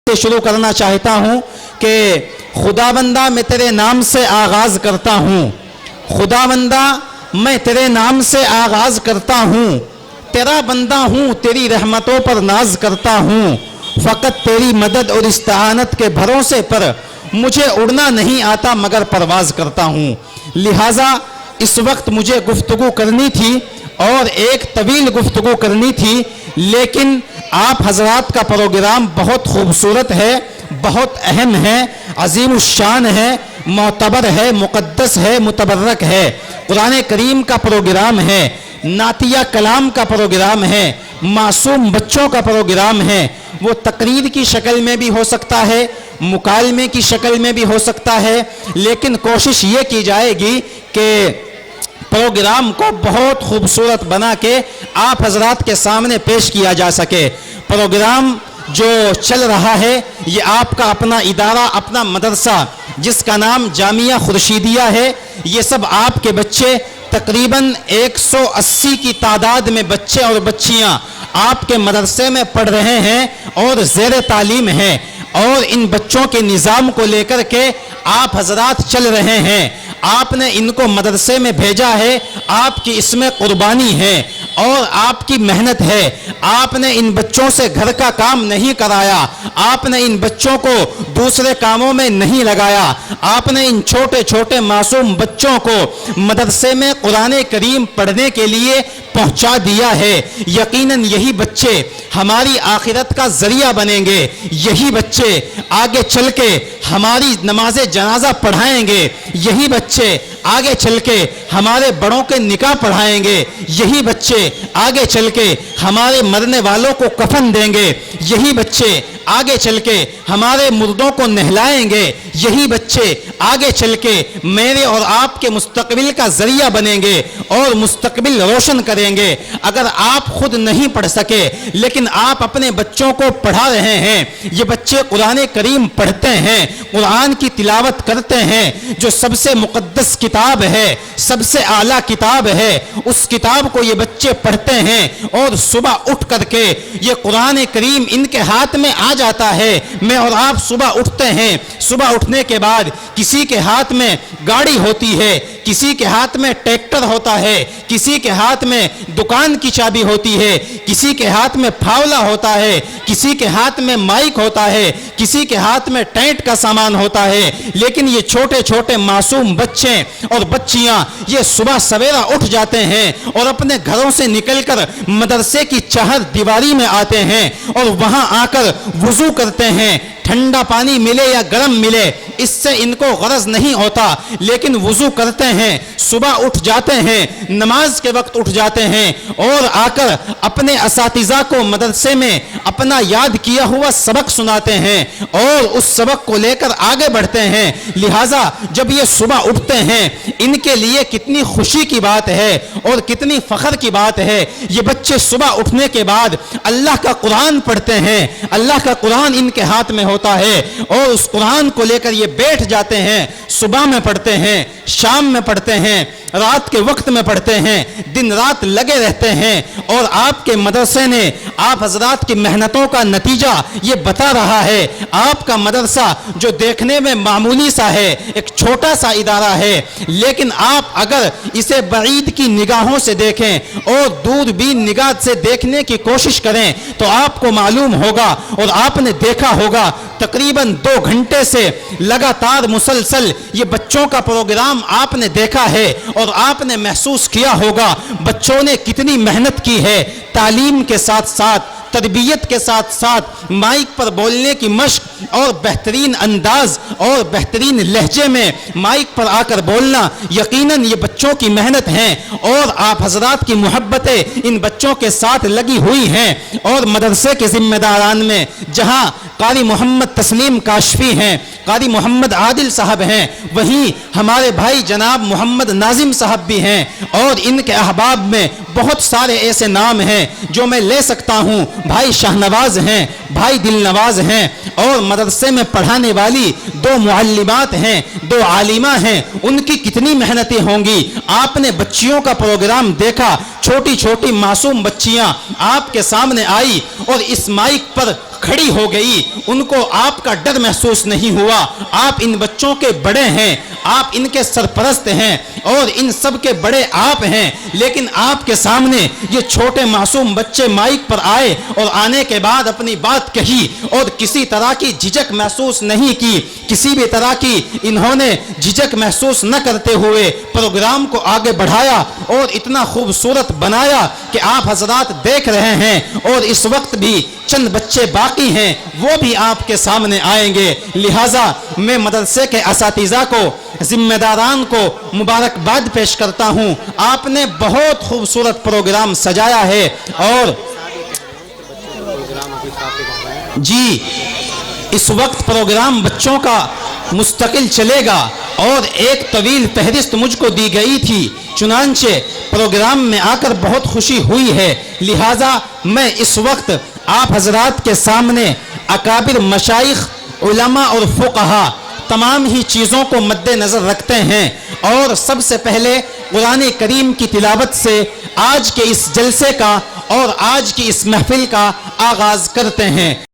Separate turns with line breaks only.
से शुरू करना चाहता हूँ कि खुदाबंदा मैं तेरे नाम से आगाज़ करता हूँ, खुदाबंदा मैं तेरे नाम से आगाज़ करता हूँ, तेरा बंदा हूँ, तेरी रहमतों पर नाज करता हूँ, फ़कत तेरी मदद और इस्तानत के भरोसे पर मुझे उड़ना नहीं आता मगर परवाज़ करता हूँ। लिहाजा इस वक्त मुझे गुफ्तगू करनी थी और एक तवील गुफ्तगू करनी थी, लेकिन आप हजरात का प्रोग्राम बहुत खूबसूरत है, बहुत अहम है, अजीम शान है, मोतबर है, मुक़द्दस है, मुतबर्रक है। कुरान करीम का प्रोग्राम है, नातिया कलाम का प्रोग्राम है, मासूम बच्चों का प्रोग्राम है। वो तकरीर की शक्ल में भी हो सकता है, मुकालमे की शक्ल में भी हो सकता है, लेकिन कोशिश ये की जाएगी कि प्रोग्राम को बहुत खूबसूरत बना के आप हजरात के सामने पेश किया जा सके। प्रोग्राम जो चल रहा है ये आपका अपना इदारा, अपना मदरसा जिसका नाम जामिया खुर्शीदिया है, ये सब आपके बच्चे तकरीबन 180 की तादाद में बच्चे और बच्चियां आपके मदरसे में पढ़ रहे हैं और ज़ेर तालीम हैं, और इन बच्चों के निज़ाम को लेकर के आप हजरात चल रहे हैं। आपने इनको मदरसे में भेजा है, आपकी इसमें कुर्बानी है और आपकी मेहनत है। आपने इन बच्चों से घर का काम नहीं कराया, आपने इन बच्चों को दूसरे कामों में नहीं लगाया, आपने इन छोटे छोटे मासूम बच्चों को मदरसे में कुरान करीम पढ़ने के लिए पहुंचा दिया है। यकीनन यही बच्चे हमारी आखिरत का जरिया बनेंगे, यही बच्चे आगे चल के हमारी नमाज जनाजा पढ़ाएंगे, यही बच्चे आगे चल के हमारे बड़ों के निकाह पढ़ाएंगे, यही बच्चे आगे चल के हमारे मरने वालों को कफन देंगे, यही बच्चे आगे चल के हमारे मुर्दों को नहलाएंगे, यही बच्चे आगे चल के मेरे और आपके मुस्तकबिल का जरिया बनेंगे और मुस्तकबिल रोशन करेंगे। अगर आप खुद नहीं पढ़ सके लेकिन आप अपने बच्चों को पढ़ा रहे हैं, ये बच्चे कुरान करीम पढ़ते हैं, कुरान की तिलावत करते हैं, जो सबसे मुक़द्दस किताब है, सबसे आला किताब है, उस किताब को ये बच्चे पढ़ते हैं और सुबह उठ करके ये कुरान करीम इनके हाथ में आ जाता है। मैं और आप सुबह उठते हैं, सुबह उठने के बाद किसी के हाथ में गाड़ी होती है, किसी के हाथ में ट्रैक्टर होता है, किसी के हाथ में दुकान की चाबी होती है, किसी के हाथ में फावला होता है, किसी के हाथ में माइक होता है, किसी के हाथ में टेंट का सामान होता है। लेकिन ये छोटे छोटे मासूम बच्चे और बच्चियां ये सुबह सवेरा उठ जाते हैं और अपने घरों से निकलकर मदरसे की चाहर दीवारी में आते हैं और वहां आकर वुजू करते हैं। ठंडा पानी मिले या गर्म मिले इससे इनको गरज नहीं होता, लेकिन वुजू करते हैं, सुबह उठ जाते हैं, नमाज के वक्त उठ जाते हैं और आकर अपने असातिज़ा को मदरसे में अपना याद किया हुआ सबक सुनाते हैं और उस सबक को लेकर आगे बढ़ते हैं। लिहाजा जब ये सुबह उठते हैं इनके लिए कितनी खुशी की बात है और कितनी फख्र की बात है। ये बच्चे सुबह उठने के बाद अल्लाह का कुरान पढ़ते हैं, अल्लाह का कुरान इनके हाथ में होता है और उस कुरान को लेकर ये बैठ जाते हैं। सुबह में पढ़ते हैं, शाम में पढ़ते हैं, रात के वक्त में पढ़ते हैं, दिन रात लगे रहते हैं और आपके मदरसे ने आप हजरात की मेहनतों का नतीजा ये बता रहा है। आपका मदरसा जो देखने में मामूली सा है, एक छोटा सा इदारा है, लेकिन आप अगर इसे बईद की निगाहों से देखें और दूरबीन निगाह से देखने की कोशिश करें तो आपको मालूम होगा और आपने देखा होगा तकरीबन 2 घंटे से लगातार मुसलसल ये बच्चों का प्रोग्राम आपने देखा है और आपने महसूस किया होगा बच्चों ने कितनी मेहनत की है। तालीम के साथ साथ, तरबियत के साथ साथ माइक पर बोलने की मश्क और बेहतरीन अंदाज और बेहतरीन लहजे में माइक पर आकर बोलना यकीनन ये बच्चों की मेहनत है और आप हजरात की मोहब्बतें इन बच्चों के साथ लगी हुई हैं। और मदरसे के जिम्मेदारान में जहां कारी मोहम्मद तस्लीम काशफी हैं, कारी मोहम्मद आदिल साहब हैं, वहीं हमारे भाई जनाब मोहम्मद नाजिम साहब भी हैं और इनके अहबाब में बहुत सारे ऐसे नाम हैं जो मैं ले सकता हूं। भाई शाहनवाज हैं, भाई दिलनवाज हैं और मदरसे में पढ़ाने वाली 2 मुअल्लिमात हैं, 2 आलिमा हैं, उनकी कितनी मेहनतें होंगी। आपने बच्चियों का प्रोग्राम देखा, छोटी छोटी मासूम बच्चियां आपके सामने आई और इस माइक पर खड़ी हो गई, उनको आपका डर महसूस नहीं हुआ। आप इन बच्चों के बड़े हैं, आप इनके सरपरस्त हैं और इन सब के बड़े आप हैं, लेकिन आपके सामने ये छोटे मासूम बच्चे माइक पर आए और आने के बाद अपनी बात कही और किसी तरह की झिझक महसूस नहीं की, किसी भी तरह की इन्होंने झिझक महसूस न करते हुए प्रोग्राम को आगे बढ़ाया और इतना खूबसूरत बनाया कि आप हजरात देख रहे हैं। और इस वक्त भी चंद बच्चे बाकी हैं, वो भी आपके सामने आएंगे। लिहाजा मैं मदरसे के असातिज़ा को, जिम्मेदारान को मुबारकबाद पेश करता हूँ। आपने बहुत खूबसूरत प्रोग्राम सजाया है और जी इस वक्त प्रोग्राम बच्चों का मुस्तकिल चलेगा और एक तवील फहरिस्त मुझको दी गई थी, चुनांचे प्रोग्राम में आकर बहुत खुशी हुई है। लिहाजा मैं इस वक्त आप हजरात के सामने अकाबिर मशाइख, उलमा और फुक़हा तमाम ही चीज़ों को मद्देनज़र रखते हैं और सबसे पहले कुरान करीम की तिलावत से आज के इस जलसे का और आज की इस महफिल का आगाज़ करते हैं।